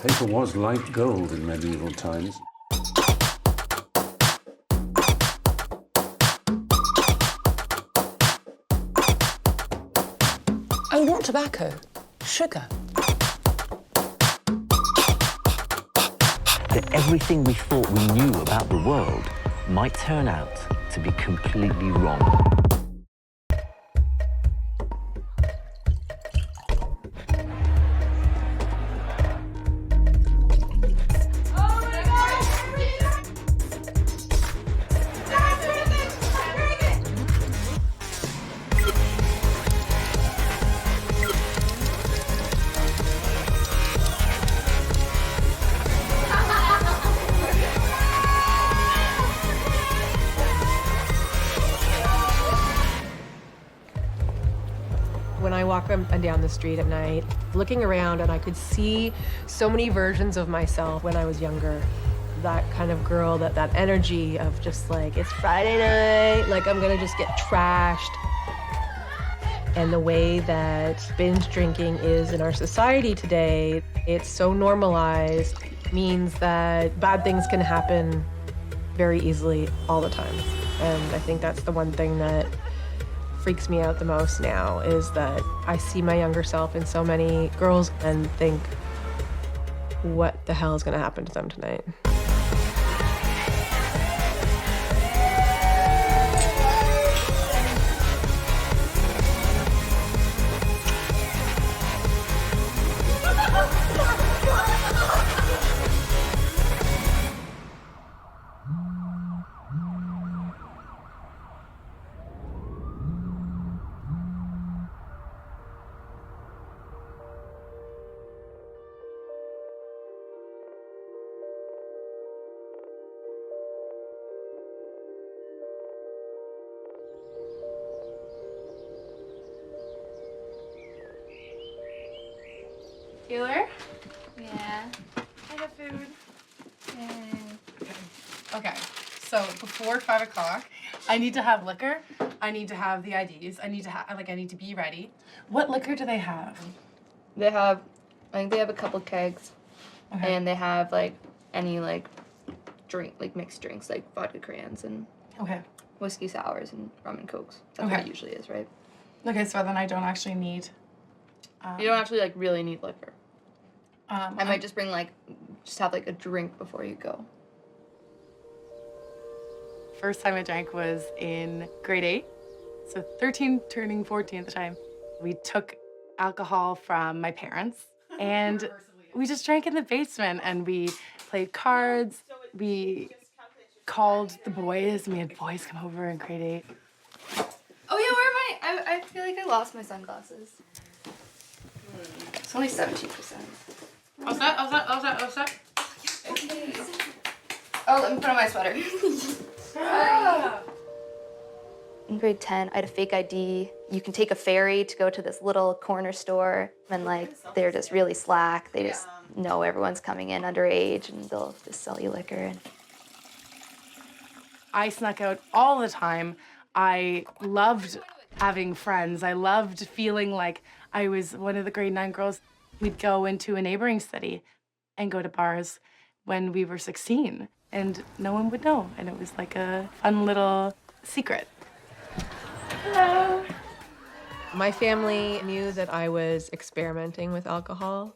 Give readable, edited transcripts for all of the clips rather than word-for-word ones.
Paper was like gold in medieval times. Oh, not tobacco. Sugar. That everything we thought we knew about the world might turn out to be completely wrong. When I walk up and down the street at night, looking around, and I could see so many versions of myself when I was younger. That kind of girl, that energy of just like, it's Friday night, like I'm gonna just get trashed. And the way that binge drinking is in our society today, it's so normalized, means that bad things can happen very easily all the time. And I think that's the one thing that freaks me out the most now, is that I see my younger self in so many girls and think, what the hell is gonna happen to them tonight? Taylor? Yeah. I have food. Yay. Okay, so before 5 o'clock, I need to have liquor. I need to have the IDs. I need to be ready. What liquor do they have? They have, I think they have a couple kegs. Okay. And they have like any like drink, like mixed drinks, like vodka crayons and Okay. whiskey sours and rum and cokes. That's Okay. what it usually is, right? Okay, so then I don't actually need. You don't actually like really need liquor. I I might just bring like, just have like a drink before you go. First time I drank was in grade 8, so 13, turning 14 at the time. We took alcohol from my parents, and we just drank in the basement, and we played cards. We called the boys, and we had boys come over in grade 8. Oh yeah, where am I? I feel like I lost my sunglasses. It's only 17%. What's that? Oh, let me put on my sweater. In grade 10, I had a fake ID. You can take a ferry to go to this little corner store, and like they're just really slack. They just know everyone's coming in underage, and they'll just sell you liquor. And I snuck out all the time. I loved having friends. I loved feeling like I was one of the grade 9 girls. We'd go into a neighboring city and go to bars when we were 16, and no one would know. And it was like a fun little secret. Hello. My family knew that I was experimenting with alcohol.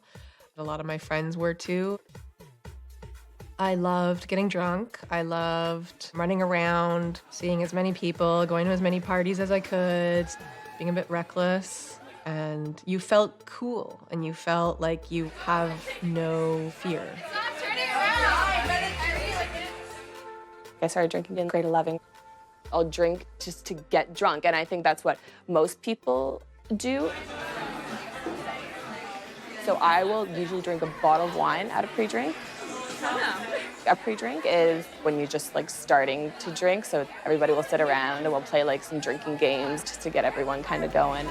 A lot of my friends were too. I loved getting drunk. I loved running around, seeing as many people, going to as many parties as I could, being a bit reckless. And you felt cool, and you felt like you have no fear. I started drinking in grade 11. I'll drink just to get drunk, and I think that's what most people do. So I will usually drink a bottle of wine at a pre-drink. A pre-drink is when you're just like starting to drink, so everybody will sit around and we'll play like some drinking games just to get everyone kind of going.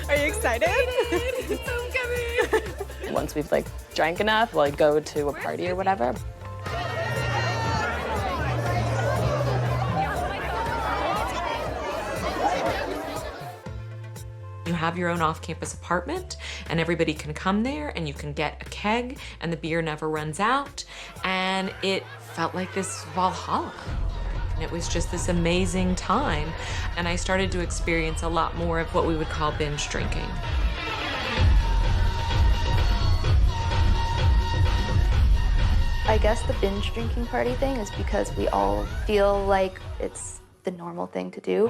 Are you excited? Homecoming! Once we've like drank enough, we'll like go to a party or whatever. You have your own off-campus apartment, and everybody can come there, and you can get a keg, and the beer never runs out, and it felt like this Valhalla. And it was just this amazing time, and I started to experience a lot more of what we would call binge drinking. I guess the binge drinking party thing is because we all feel like it's the normal thing to do.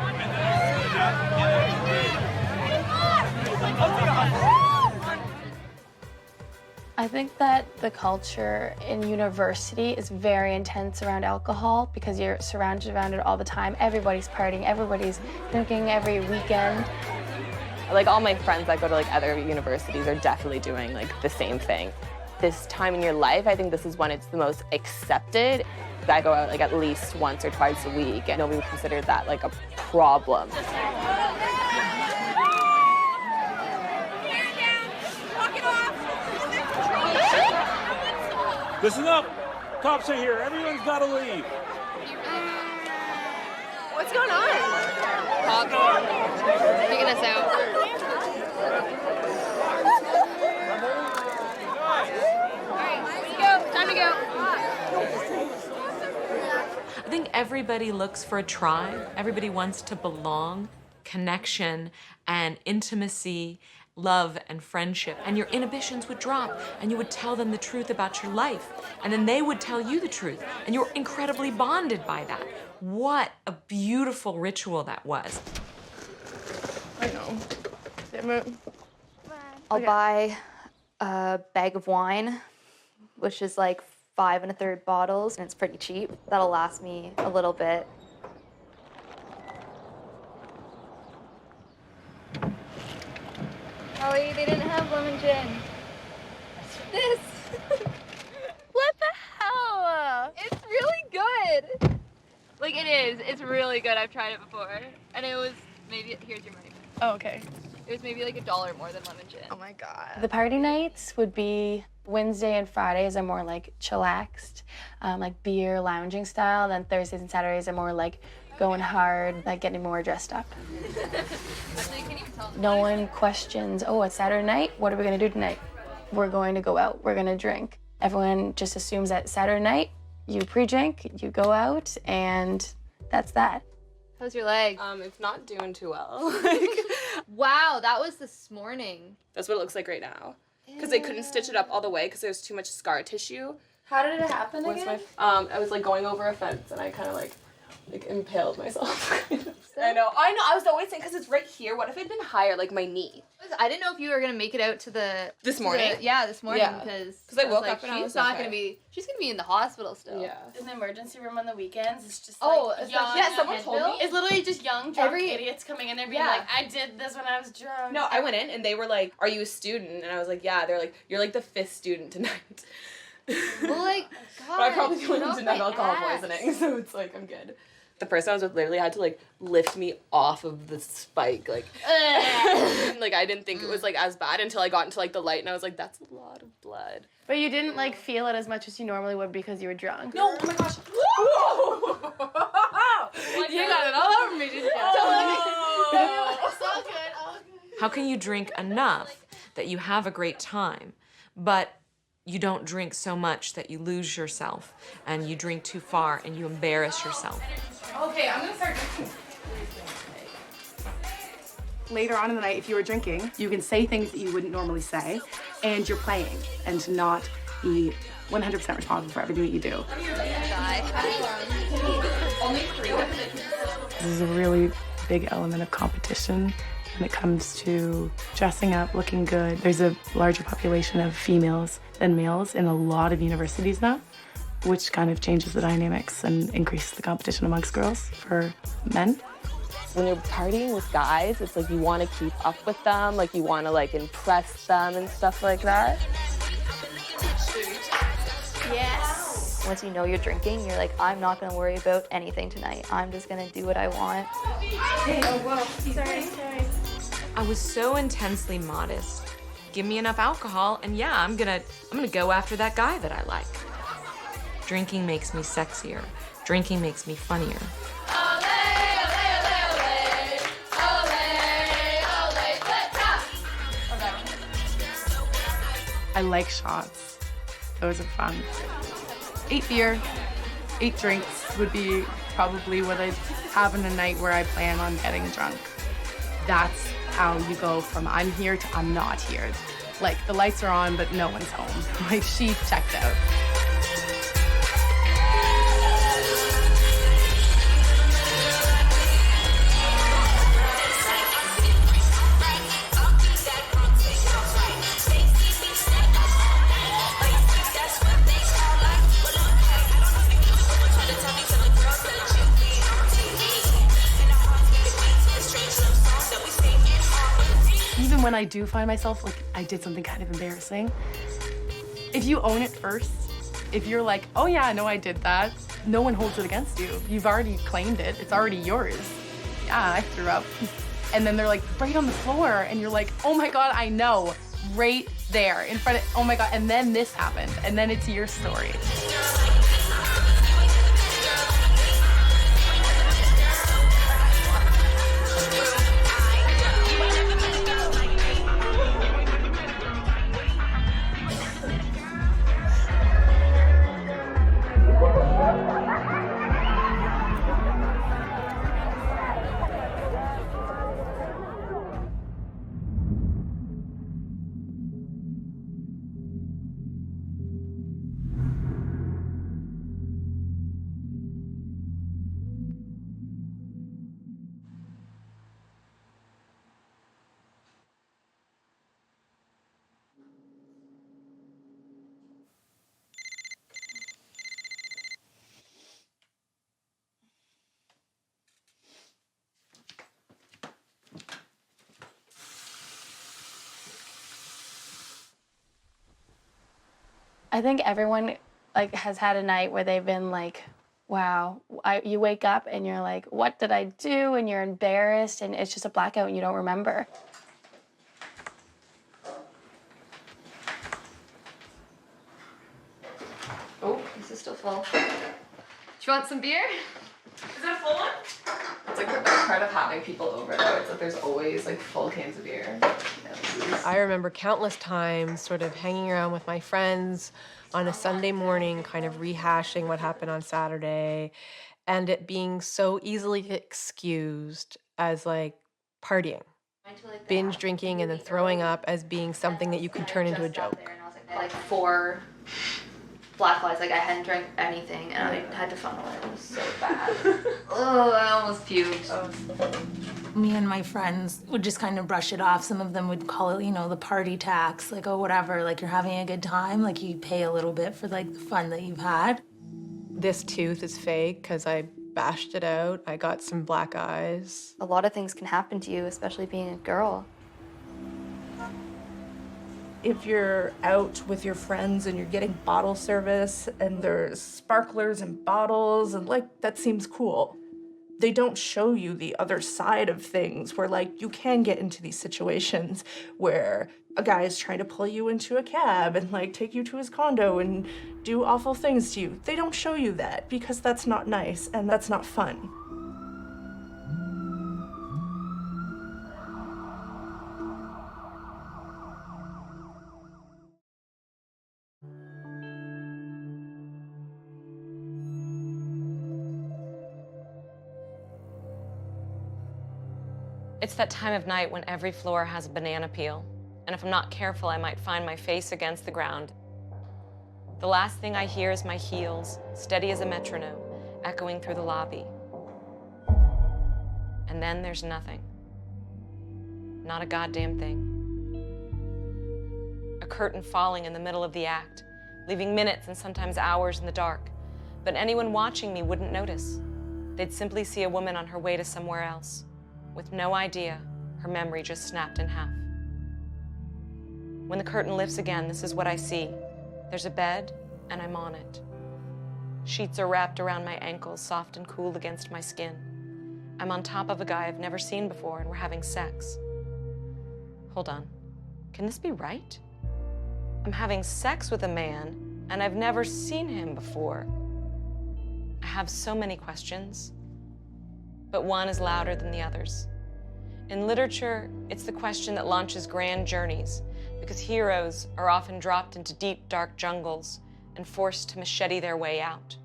I think that the culture in university is very intense around alcohol because you're surrounded around it all the time. Everybody's partying, everybody's drinking every weekend. Like all my friends that go to like other universities are definitely doing like the same thing. This time in your life, I think this is when it's the most accepted. I go out like at least once or twice a week, and nobody would consider that like a problem. Listen up! Cops are here. Everyone's got to leave. What's going on? Cops taking us out. Time to go. I think everybody looks for a tribe. Everybody wants to belong, connection, and intimacy, love and friendship. And your inhibitions would drop, and you would tell them the truth about your life. And then they would tell you the truth, and you're incredibly bonded by that. What a beautiful ritual that was. I know. Damn it. I'll buy a bag of wine, which is like 5 1/3 bottles, and it's pretty cheap. That'll last me a little bit. Holly, they didn't have lemon gin. This. What the hell? It's really good. Like, it is. It's really good. I've tried it before. And it was maybe, here's your money. Oh, okay. It was maybe like $1 more than lemon gin. Oh my God. The party nights would be Wednesday and Fridays are more like chillaxed, like beer lounging style. Then Thursdays and Saturdays are more like going hard, like getting more dressed up. No one questions, oh, it's Saturday night, what are we gonna do tonight? We're going to go out, we're gonna drink. Everyone just assumes that Saturday night, you pre-drink, you go out, and that's that. How's your leg? It's not doing too well. Wow, that was this morning. That's what it looks like right now. Because they couldn't stitch it up all the way because there's too much scar tissue. How did it happen again? I was like going over a fence and I kind of like impaled myself. I know. I was always saying because it's right here. What if it'd been higher, like my knee? I didn't know if you were gonna make it out to the This morning? this morning Yeah. because I woke like, up and I she's was not okay. gonna be. She's gonna be in the hospital still. Yeah. In the emergency room on the weekends, it's just Oh, like young. yeah, someone told me. It's literally just young drunk Every- idiots coming in there being Yeah. like, I did this when I was drunk. No, I went in and they were like, "Are you a student?" And I was like, "Yeah." They're like, "You're like the 5th student tonight." Well, like, God. But I probably get went off into my alcohol ass. poisoning, so it's like I'm good. The person I was with literally had to like lift me off of the spike, like, like I didn't think it was like as bad until I got into like the light and I was like, that's a lot of blood. But you didn't like feel it as much as you normally would because you were drunk. No, oh my gosh. You got it all over me, didn't you? It's all good. All good. How can you drink enough that you have a great time, but you don't drink so much that you lose yourself and you drink too far and you embarrass yourself? Okay, I'm gonna start drinking. Later on in the night, if you were drinking, you can say things that you wouldn't normally say, and you're playing, and not be 100% responsible for everything that you do. This is a really big element of competition when it comes to dressing up, looking good. There's a larger population of females than males in a lot of universities now, which kind of changes the dynamics and increases the competition amongst girls for men. When you're partying with guys, it's like you want to keep up with them, like you want to like impress them and stuff like that. Yes. Once you know you're drinking, you're like, I'm not gonna worry about anything tonight. I'm just gonna do what I want. Oh, whoa. Sorry. I was so intensely modest. Give me enough alcohol and yeah, I'm gonna go after that guy that I like. Drinking makes me sexier. Drinking makes me funnier. I like shots. Those are fun. 8 beer, 8 drinks would be probably what I'd have in a night where I plan on getting drunk. That's how you go from I'm here to I'm not here. Like, the lights are on, but no one's home. Like, she checked out. Even when I do find myself, like, I did something kind of embarrassing, if you own it first, if you're like, oh yeah, no, I did that, no one holds it against you. You've already claimed it. It's already yours. Yeah, I threw up. And then they're like, right on the floor. And you're like, oh my God, I know. Right there in front of, oh my God. And then this happened. And then it's your story. I think everyone like has had a night where they've been like, wow, you wake up and you're like, what did I do? And you're embarrassed and it's just a blackout and you don't remember. Oh, this is still full. Do you want some beer? Is that a full one? It's like the best part of having people over, though. It's that there's always like full cans of beer. I remember countless times sort of hanging around with my friends on a Sunday morning, kind of rehashing what happened on Saturday, and it being so easily excused as like partying, binge drinking, and then throwing up as being something that you can turn into a joke. Like 4 black flies, like I hadn't drank anything and I had to funnel it. It was so bad. Oh, I almost puked. Me and my friends would just kind of brush it off. Some of them would call it, you know, the party tax, like, oh, whatever, like you're having a good time, like you pay a little bit for like the fun that you've had. This tooth is fake because I bashed it out. I got some black eyes. A lot of things can happen to you, especially being a girl. If you're out with your friends and you're getting bottle service and there's sparklers and bottles and like, that seems cool. They don't show you the other side of things where like you can get into these situations where a guy is trying to pull you into a cab and like take you to his condo and do awful things to you. They don't show you that because that's not nice and that's not fun. It's that time of night when every floor has a banana peel, and if I'm not careful, I might find my face against the ground. The last thing I hear is my heels, steady as a metronome, echoing through the lobby. And then there's nothing. Not a goddamn thing. A curtain falling in the middle of the act, leaving minutes and sometimes hours in the dark. But anyone watching me wouldn't notice. They'd simply see a woman on her way to somewhere else. With no idea, her memory just snapped in half. When the curtain lifts again, this is what I see. There's a bed, and I'm on it. Sheets are wrapped around my ankles, soft and cool against my skin. I'm on top of a guy I've never seen before, and we're having sex. Hold on. Can this be right? I'm having sex with a man, and I've never seen him before. I have so many questions, but one is louder than the others. In literature, it's the question that launches grand journeys, because heroes are often dropped into deep, dark jungles and forced to machete their way out.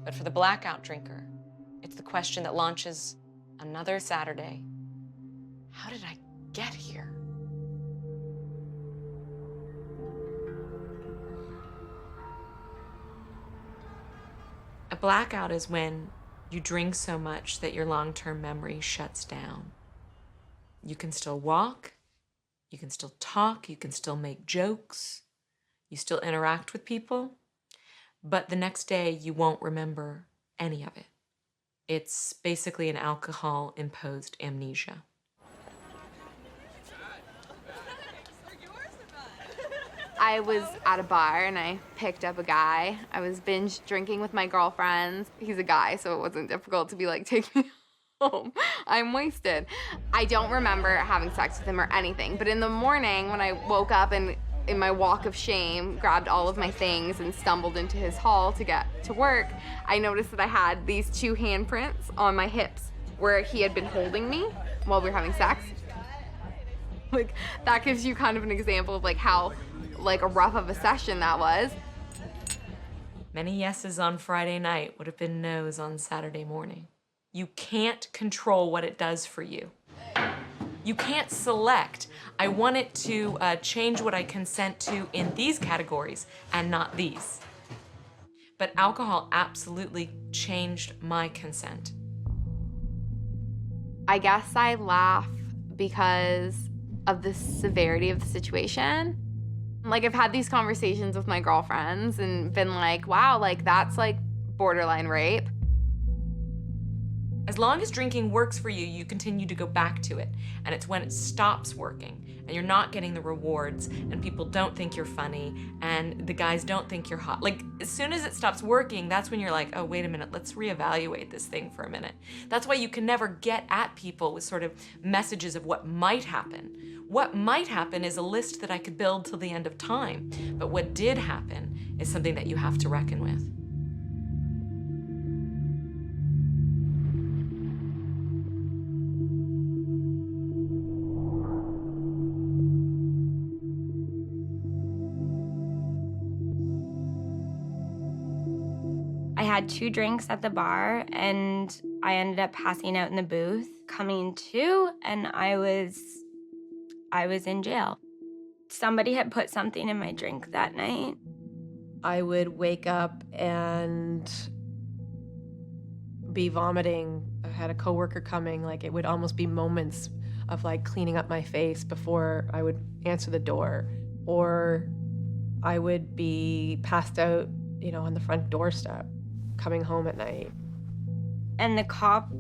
But for the blackout drinker, it's the question that launches another Saturday. How did I get here? A blackout is when you drink so much that your long-term memory shuts down. You can still walk, you can still talk, you can still make jokes, you still interact with people, but the next day you won't remember any of it. It's basically an alcohol-imposed amnesia. I was at a bar and I picked up a guy. I was binge drinking with my girlfriends. He's a guy, so it wasn't difficult to be like, take me home. I'm wasted. I don't remember having sex with him or anything, but in the morning when I woke up and in my walk of shame, grabbed all of my things and stumbled into his hall to get to work, I noticed that I had these 2 handprints on my hips where he had been holding me while we were having sex. Like, that gives you kind of an example of like how like a rough of a session that was. Many yeses on Friday night would have been no's on Saturday morning. You can't control what it does for you. You can't select, I want it to change what I consent to in these categories and not these. But alcohol absolutely changed my consent. I guess I laugh because of the severity of the situation. Like, I've had these conversations with my girlfriends and been like, wow, like that's like borderline rape. As long as drinking works for you, you continue to go back to it. And it's when it stops working and you're not getting the rewards and people don't think you're funny and the guys don't think you're hot. Like, as soon as it stops working, that's when you're like, oh, wait a minute, let's reevaluate this thing for a minute. That's why you can never get at people with sort of messages of what might happen. What might happen is a list that I could build till the end of time. But what did happen is something that you have to reckon with. I had 2 drinks at the bar and I ended up passing out in the booth, coming to, and I was in jail. Somebody had put something in my drink that night. I would wake up and be vomiting. I had a coworker coming, like it would almost be moments of like cleaning up my face before I would answer the door. Or I would be passed out, you know, on the front doorstep, coming home at night. And the cop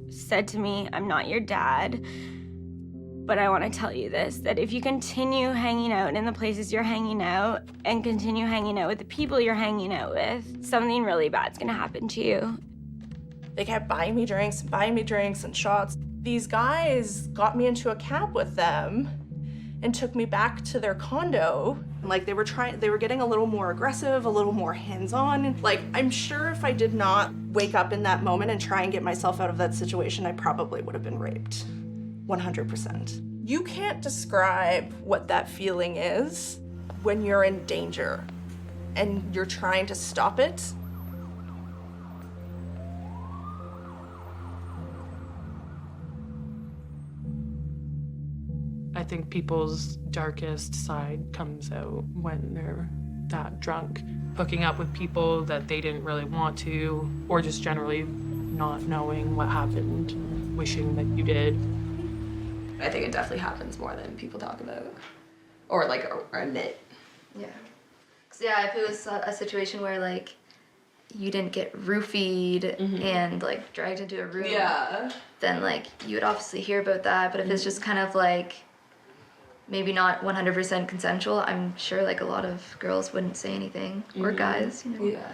said to me, I'm not your dad, but I want to tell you this, that if you continue hanging out in the places you're hanging out and continue hanging out with the people you're hanging out with, something really bad's gonna happen to you. They kept buying me drinks and shots. These guys got me into a cab with them and took me back to their condo. Like they were getting a little more aggressive, a little more hands-on. Like, I'm sure if I did not wake up in that moment and try and get myself out of that situation, I probably would have been raped. 100%. You can't describe what that feeling is when you're in danger and you're trying to stop it. I think people's darkest side comes out when they're that drunk, hooking up with people that they didn't really want to, or just generally not knowing what happened, wishing that you did. I think it definitely happens more than people talk about, or like or admit. Yeah. 'Cause yeah, if it was a situation where like you didn't get roofied and like dragged into a room, then like you would obviously hear about that. But if it's just kind of like maybe not 100% consensual, I'm sure like a lot of girls wouldn't say anything, or guys, you know. Yeah.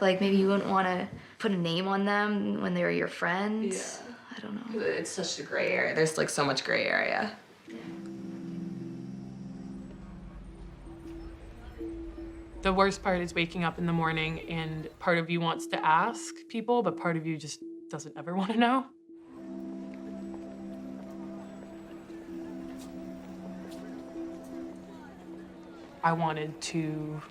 Like maybe you wouldn't want to put a name on them when they were your friends. Yeah. I don't know. It's such a gray area. There's like so much gray area. The worst part is waking up in the morning and part of you wants to ask people, but part of you just doesn't ever want to know. I wanted to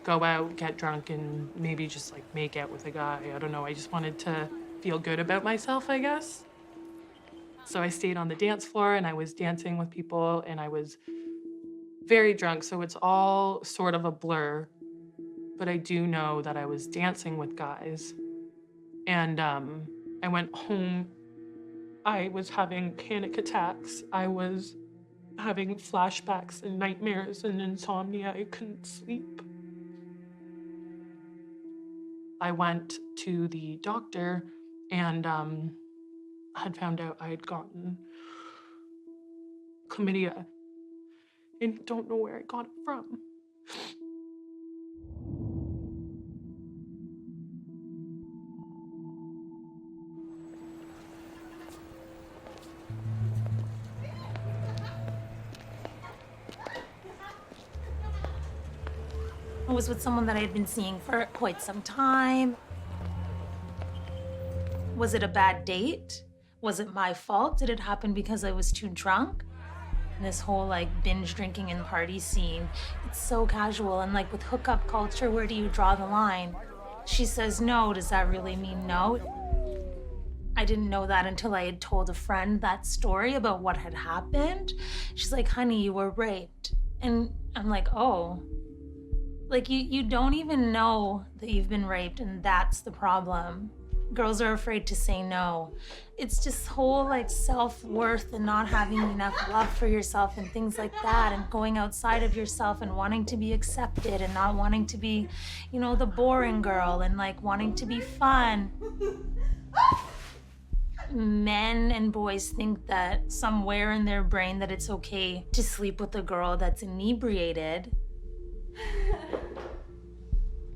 go out, get drunk, and maybe just like make out with a guy. I don't know, I just wanted to feel good about myself, I guess. So I stayed on the dance floor and I was dancing with people and I was very drunk, so it's all sort of a blur. But I do know that I was dancing with guys. And I went home. I was having panic attacks. I was having flashbacks and nightmares and insomnia. I couldn't sleep. I went to the doctor and had found out I had gotten chlamydia and don't know where I got it from. I was with someone that I had been seeing for quite some time. Was it a bad date? Was it my fault? Did it happen because I was too drunk? And this whole like binge drinking and party scene, it's so casual. And like with hookup culture, where do you draw the line? She says no, does that really mean no? I didn't know that until I had told a friend that story about what had happened. She's like, honey, you were raped. And I'm like, oh. Like, you don't even know that you've been raped, and that's the problem. Girls are afraid to say no. It's just whole, like, self-worth and not having enough love for yourself and things like that, and going outside of yourself and wanting to be accepted and not wanting to be, you know, the boring girl and, like, wanting to be fun. Men and boys think that somewhere in their brain that it's okay to sleep with a girl that's inebriated.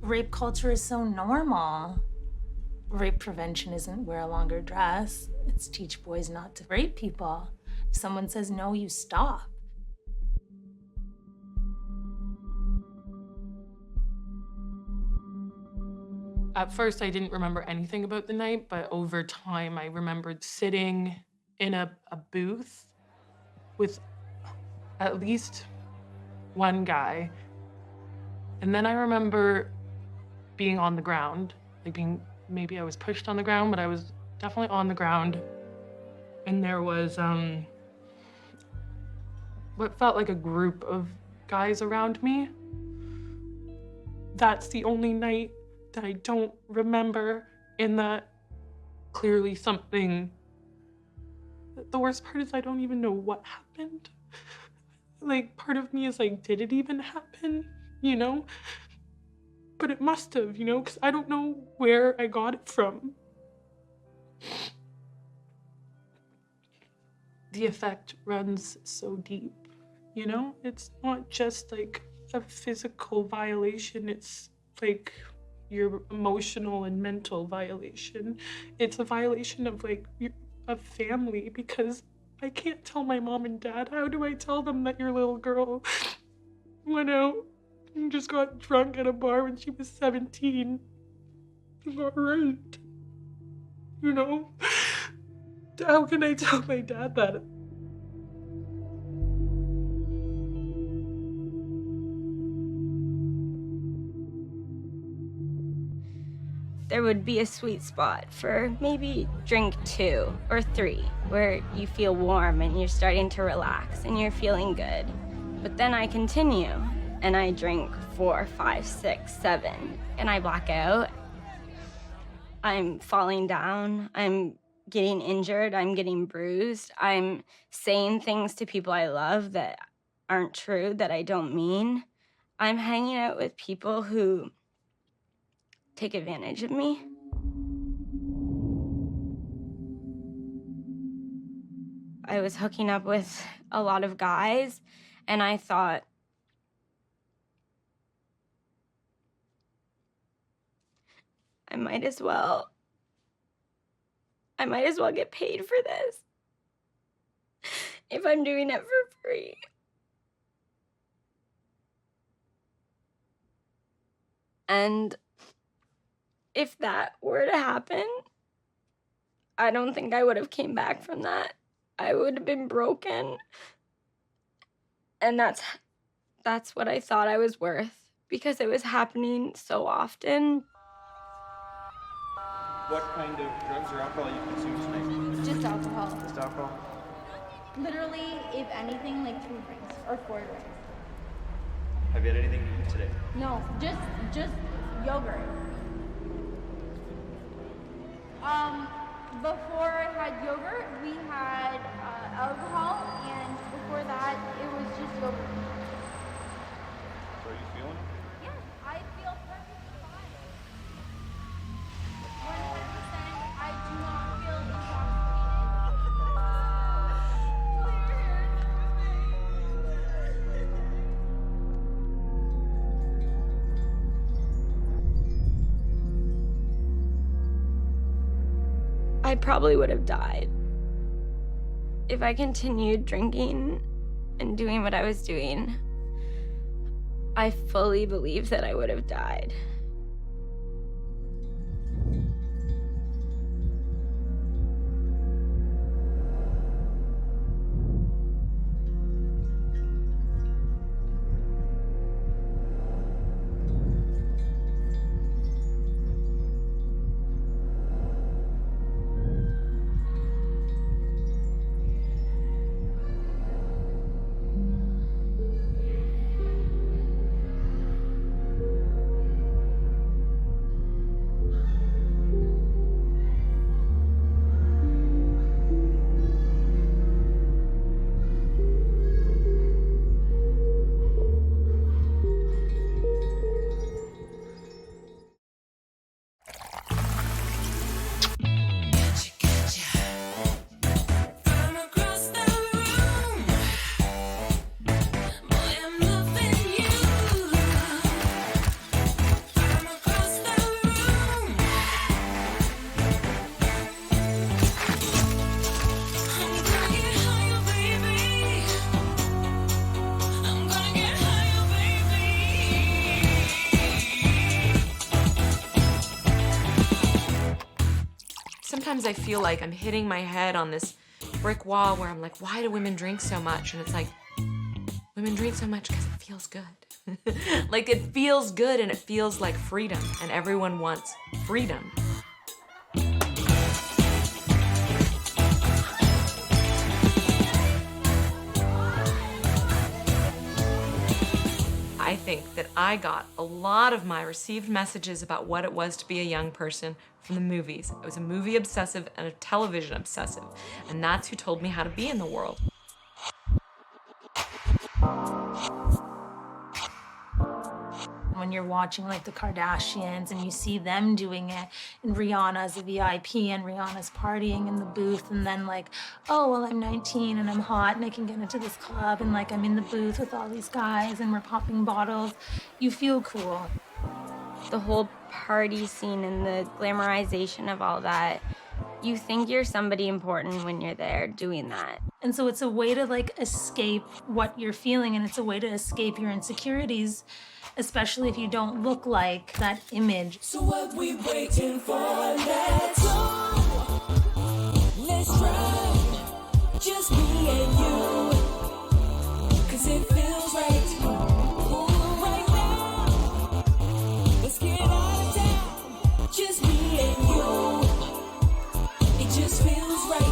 Rape culture is so normal. Rape prevention isn't wear a longer dress. It's teach boys not to rape people. If someone says no, you stop. At first, I didn't remember anything about the night, but over time, I remembered sitting in a booth with at least one guy. And then I remember being on the ground, like maybe I was pushed on the ground, but I was definitely on the ground. And there was what felt like a group of guys around me. That's the only night that I don't remember, and that clearly something. The worst part is I don't even know what happened. Like, part of me is like, did it even happen? You know? But it must have, you know, because I don't know where I got it from. The effect runs so deep, you know? It's not just like a physical violation, it's like your emotional and mental violation. It's a violation of like a family, because I can't tell my mom and dad. How do I tell them that your little girl went out and just got drunk at a bar when she was 17 and got raped? You know? How can I tell my dad that? There would be a sweet spot for maybe drink 2 or 3, where you feel warm and you're starting to relax and you're feeling good. But then I continue and I drink 4, 5, 6, 7, and I black out. I'm falling down, I'm getting injured, I'm getting bruised, I'm saying things to people I love that aren't true, that I don't mean. I'm hanging out with people who take advantage of me. I was hooking up with a lot of guys, and I thought, I might as well get paid for this if I'm doing it for free. And if that were to happen, I don't think I would have came back from that. I would have been broken. And that's That's what I thought I was worth because it was happening so often. What kind of drugs or alcohol you consume tonight? Just alcohol. Just alcohol? Literally, if anything, like 2 drinks or 4 drinks. Have you had anything to eat today? No, just yogurt. Before I had yogurt, we had alcohol, and before that, it was just yogurt. So are you feeling? Yeah, I feel perfectly fine. 100%, I do not feel I probably would have died if I continued drinking and doing what I was doing. I fully believe that I would have died. Sometimes I feel like I'm hitting my head on this brick wall where I'm like, why do women drink so much? And it's like, women drink so much because it feels good. Like it feels good and it feels like freedom, and everyone wants freedom. I think that I got a lot of my received messages about what it was to be a young person from the movies. I was a movie obsessive and a television obsessive, and that's who told me how to be in the world. When you're watching like the Kardashians and you see them doing it, and Rihanna's a VIP and Rihanna's partying in the booth, and then like, oh, well, I'm 19 and I'm hot and I can get into this club, and like I'm in the booth with all these guys and we're popping bottles, you feel cool. The whole party scene and the glamorization of all that, you think you're somebody important when you're there doing that. And so it's a way to like escape what you're feeling, and it's a way to escape your insecurities, especially if you don't look like that image. So what we waiting for? Let's go. Let's ride. Just me and you. 'Cause it feels right. Right now. Let's get out of town. Just me and you. It just feels right.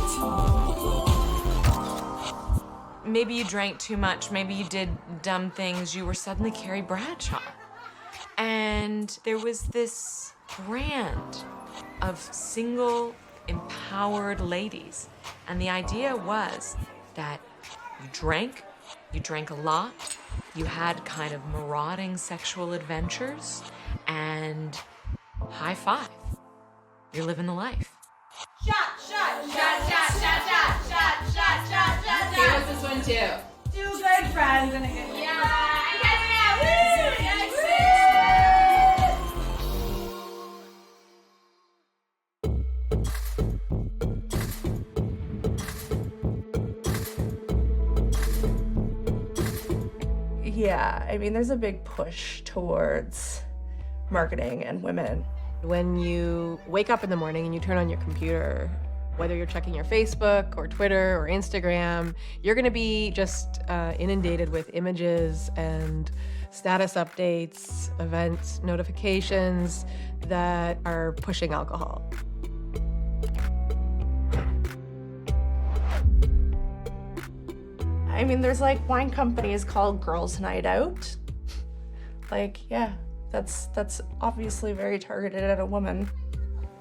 Maybe you drank too much, maybe you did dumb things, you were suddenly Carrie Bradshaw. And there was this brand of single, empowered ladies. And the idea was that you drank a lot, you had kind of marauding sexual adventures, and high five, you're living the life. Shot, shot, shot, shot, shot, shot, shot, shot, shot, shot. Here was this one too. Two good friends and a good Yeah, I mean, there's a big push towards marketing and women. When you wake up in the morning and you turn on your computer, Whether you're checking your Facebook or Twitter or Instagram, you're going to be just inundated with images and status updates, event notifications that are pushing alcohol. I mean, there's like wine companies called Girls' Night Out. Like, yeah, that's obviously very targeted at a woman.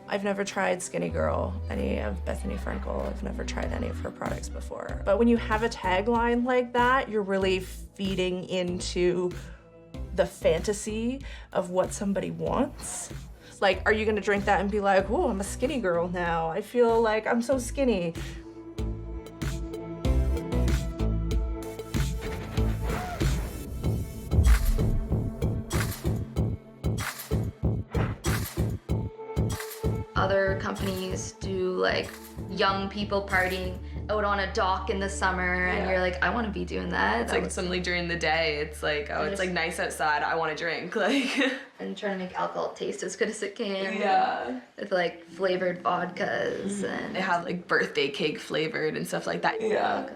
I've never tried Skinny Girl, any of Bethany Frankel. I've never tried any of her products before. But when you have a tagline like that, you're really feeding into the fantasy of what somebody wants. Like, are you gonna drink that and be like, oh, I'm a skinny girl now. I feel like I'm so skinny. Other companies do like young people partying out on a dock in the summer, and you're like, I want to be doing that. It's like suddenly during the day, it's like, oh, it's like nice outside, I want to drink. Like, and trying to make alcohol taste as good as it can. Yeah. With like flavored vodkas and they have like birthday cake flavored and stuff like that. Yeah. Oh gosh.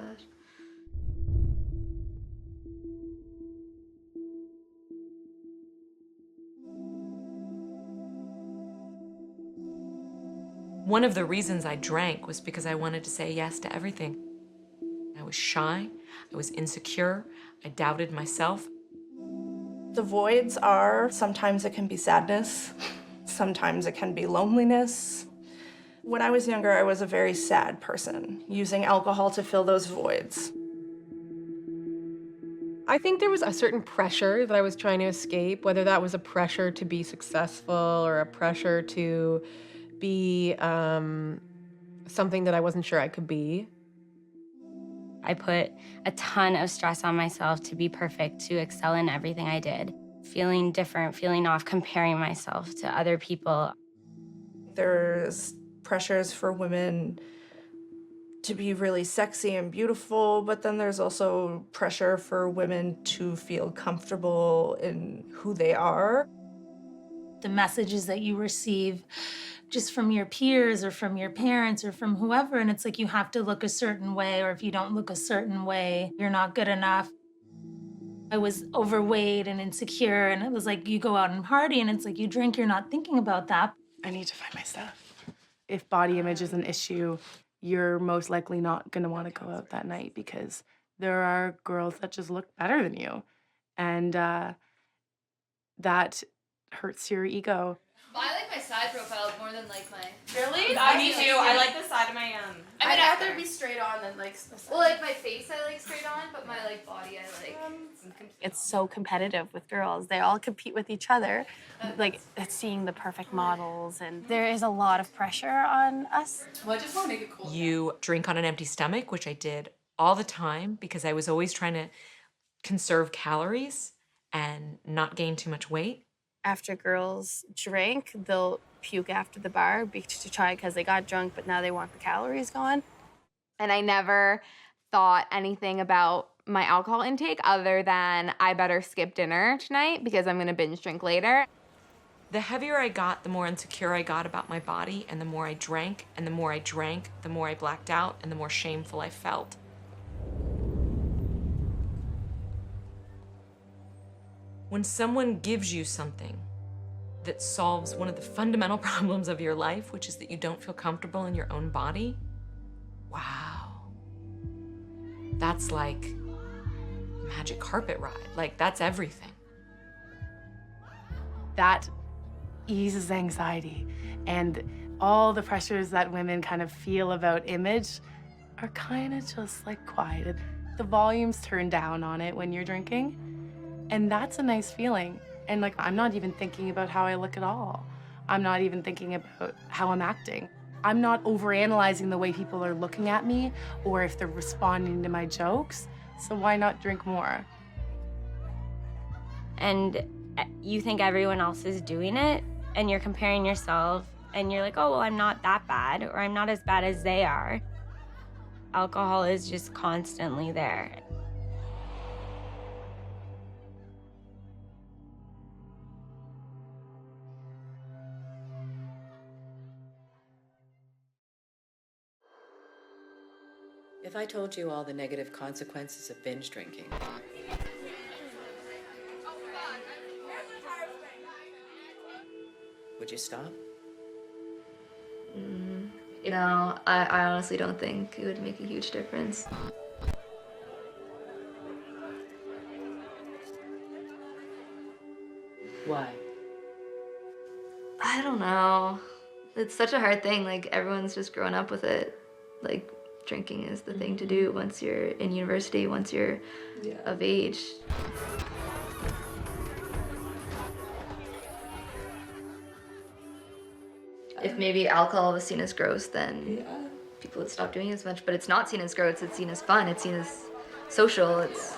One of the reasons I drank was because I wanted to say yes to everything. I was shy, I was insecure, I doubted myself. The voids are, sometimes it can be sadness, sometimes it can be loneliness. When I was younger, I was a very sad person, using alcohol to fill those voids. I think there was a certain pressure that I was trying to escape, whether that was a pressure to be successful or a pressure to be something that I wasn't sure I could be. I put a ton of stress on myself to be perfect, to excel in everything I did. Feeling different, feeling off, comparing myself to other people. There's pressures for women to be really sexy and beautiful, but then there's also pressure for women to feel comfortable in who they are. The messages that you receive just from your peers or from your parents or from whoever, and it's like you have to look a certain way, or if you don't look a certain way, you're not good enough. I was overweight and insecure, and it was like you go out and party and it's like you drink, you're not thinking about that. I need to find my stuff. If body image is an issue, you're most likely not gonna wanna go out that night because there are girls that just look better than you. And that hurts your ego. I like my side profile more than like my. Really? Me too. I like the side of my I'd rather be straight on than like. Well, like my face I like straight on, but my like body I like. It's so competitive with girls. They all compete with each other. Like, it's seeing the perfect models, and there is a lot of pressure on us. Well, I just want to make it cool. You drink on an empty stomach, which I did all the time because I was always trying to conserve calories and not gain too much weight. After girls drink, they'll puke after the bar to try because they got drunk, but now they want the calories gone. And I never thought anything about my alcohol intake other than I better skip dinner tonight because I'm gonna binge drink later. The heavier I got, the more insecure I got about my body, and the more I drank, and the more I drank, the more I blacked out, and the more shameful I felt. When someone gives you something that solves one of the fundamental problems of your life, which is that you don't feel comfortable in your own body, wow. That's like magic carpet ride. Like, that's everything. That eases anxiety, and all the pressures that women kind of feel about image are kind of just like quieted. The volume's turned down on it when you're drinking, and that's a nice feeling. And like, I'm not even thinking about how I look at all. I'm not even thinking about how I'm acting. I'm not overanalyzing the way people are looking at me or if they're responding to my jokes. So why not drink more? And you think everyone else is doing it, and you're comparing yourself, and you're like, oh, well, I'm not that bad, or I'm not as bad as they are. Alcohol is just constantly there. if I told you all the negative consequences of binge drinking? Would you stop? You know, I honestly don't think it would make a huge difference. Why? I don't know. It's such a hard thing. Like, everyone's just grown up with it. Like, drinking is the thing to do once you're in university, once you're of age. If maybe alcohol was seen as gross, then people would stop doing it as much. But it's not seen as gross, it's seen as fun, it's seen as social, it's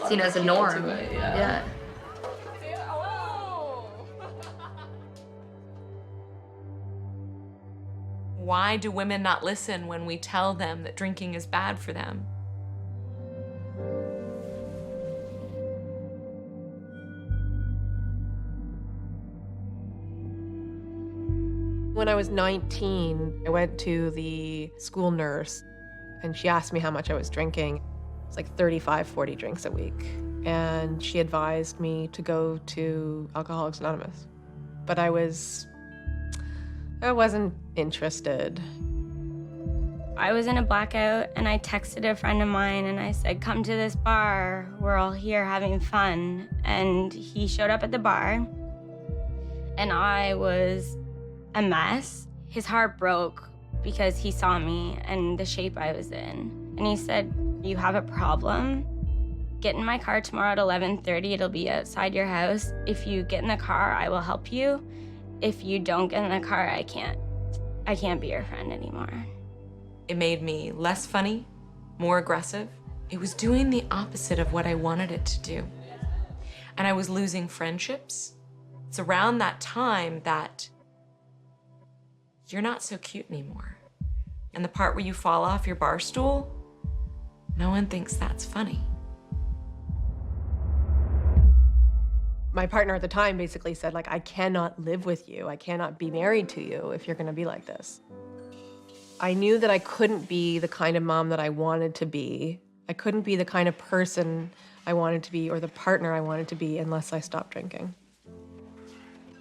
seen as a norm. Yeah. Why do women not listen when we tell them that drinking is bad for them? When I was 19, I went to the school nurse and she asked me how much I was drinking. It's like 35, 40 drinks a week. And she advised me to go to Alcoholics Anonymous. But I wasn't interested. I was in a blackout and I texted a friend of mine and I said, come to this bar, we're all here having fun. And he showed up at the bar and I was a mess. His heart broke because he saw me and the shape I was in. And he said, you have a problem? Get in my car tomorrow at 11:30, it'll be outside your house. If you get in the car, I will help you. If you don't get in the car, I can't be your friend anymore. It made me less funny, more aggressive. It was doing the opposite of what I wanted it to do. And I was losing friendships. It's around that time that you're not so cute anymore. And the part where you fall off your bar stool, no one thinks that's funny. My partner at the time basically said, like, I cannot live with you. I cannot be married to you if you're gonna be like this. I knew that I couldn't be the kind of mom that I wanted to be. I couldn't be the kind of person I wanted to be or the partner I wanted to be unless I stopped drinking.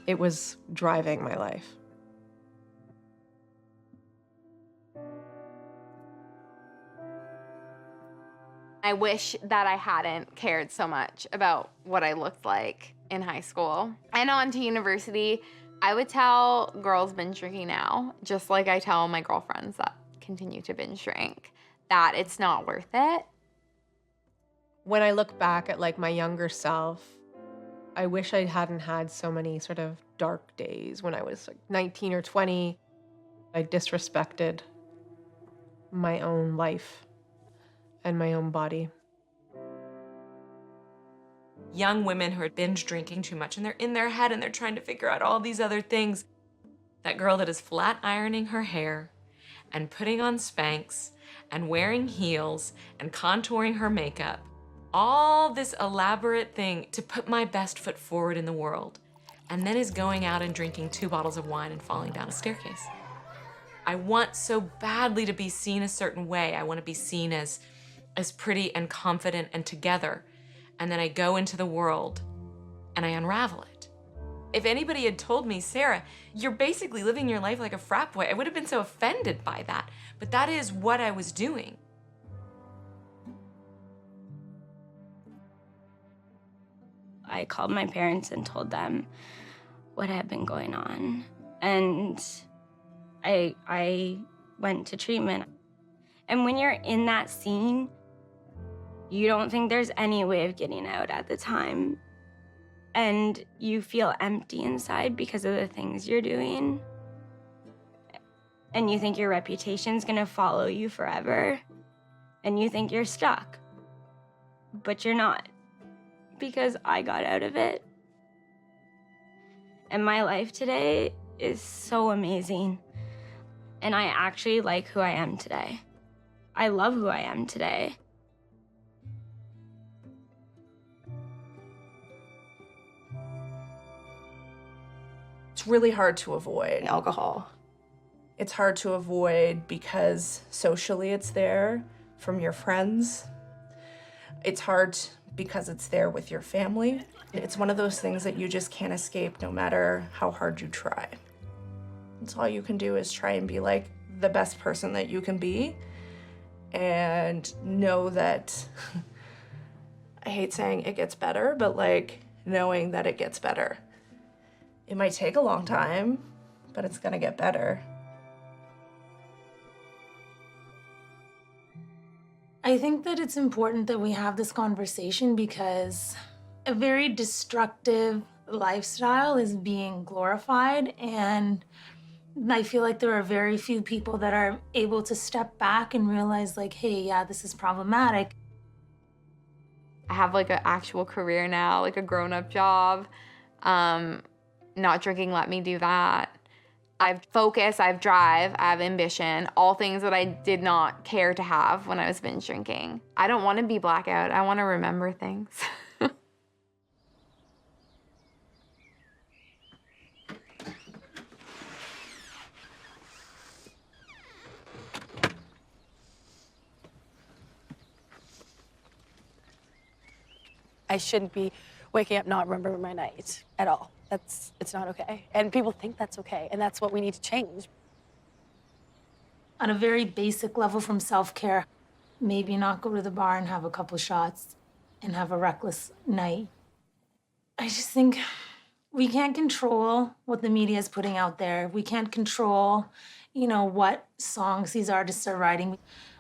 It was driving my life. I wish that I hadn't cared so much about what I looked like in high school. And on to university, I would tell girls binge drinking now, just like I tell my girlfriends that continue to binge drink, that it's not worth it. When I look back at like my younger self, I wish I hadn't had so many sort of dark days when I was like 19 or 20. I disrespected my own life and my own body. Young women who are binge drinking too much and they're in their head and they're trying to figure out all these other things. That girl that is flat ironing her hair and putting on Spanx and wearing heels and contouring her makeup. All this elaborate thing to put my best foot forward in the world, and then is going out and drinking 2 bottles of wine and falling down a staircase. I want so badly to be seen a certain way. I want to be seen as pretty and confident and together. And then I go into the world and I unravel it. If anybody had told me, Sarah, you're basically living your life like a frat boy, I would have been so offended by that. But that is what I was doing. I called my parents and told them what had been going on. And I went to treatment. And when you're in that scene, you don't think there's any way of getting out at the time. And you feel empty inside because of the things you're doing. And you think your reputation's gonna follow you forever. And you think you're stuck. But you're not. Because I got out of it. And my life today is so amazing. And I actually like who I am today. I love who I am today. It's really hard to avoid alcohol. It's hard to avoid because socially it's there, from your friends. It's hard because it's there with your family. It's one of those things that you just can't escape no matter how hard you try. It's all you can do is try and be like the best person that you can be and know that, I hate saying it gets better, but like knowing that it gets better. It might take a long time, but it's gonna get better. I think that it's important that we have this conversation because a very destructive lifestyle is being glorified, and I feel like there are very few people that are able to step back and realize like, hey, yeah, this is problematic. I have like an actual career now, like a grown-up job. Not drinking let me do that. I have focus, I have drive, I have ambition, all things that I did not care to have when I was binge drinking. I don't want to be blackout, I want to remember things. I shouldn't be waking up not remembering my night at all. It's not okay. And people think that's okay, and that's what we need to change. On a very basic level from self-care, maybe not go to the bar and have a couple shots and have a reckless night. I just think we can't control what the media is putting out there. We can't control, what songs these artists are writing,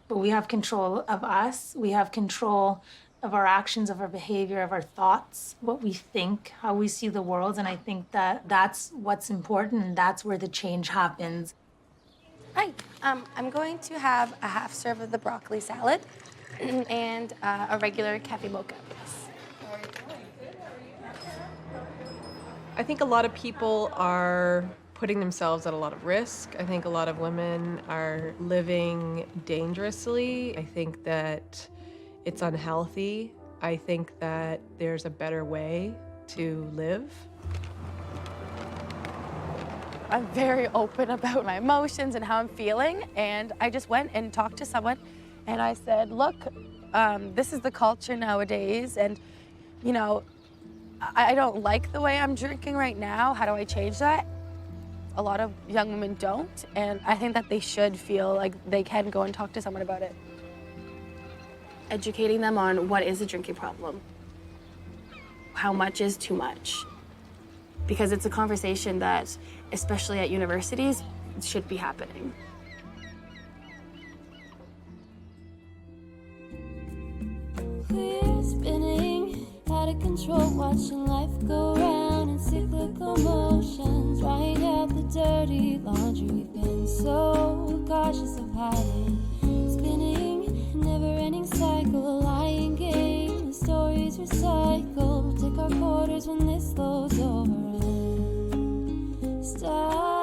but we have control of us. We have control of our actions, of our behavior, of our thoughts, what we think, how we see the world. And I think that that's what's important, and that's where the change happens. Hi, I'm going to have a half serve of the broccoli salad and a regular cafe mocha. I think a lot of people are putting themselves at a lot of risk. I think a lot of women are living dangerously. I think that it's unhealthy. I think that there's a better way to live. I'm very open about my emotions and how I'm feeling, and I just went and talked to someone, and I said, look, this is the culture nowadays, and, I don't like the way I'm drinking right now. How do I change that? A lot of young women don't, and I think that they should feel like they can go and talk to someone about it. Educating them on what is a drinking problem. How much is too much? Because it's a conversation that, especially at universities, should be happening. We're spinning out of control, watching life go round in cyclical motions. Drying out the dirty laundry, we've been so cautious of hiding. Spinning, never-ending cycle, a lying game, the stories recycled. Take our quarters when this blows over and stop.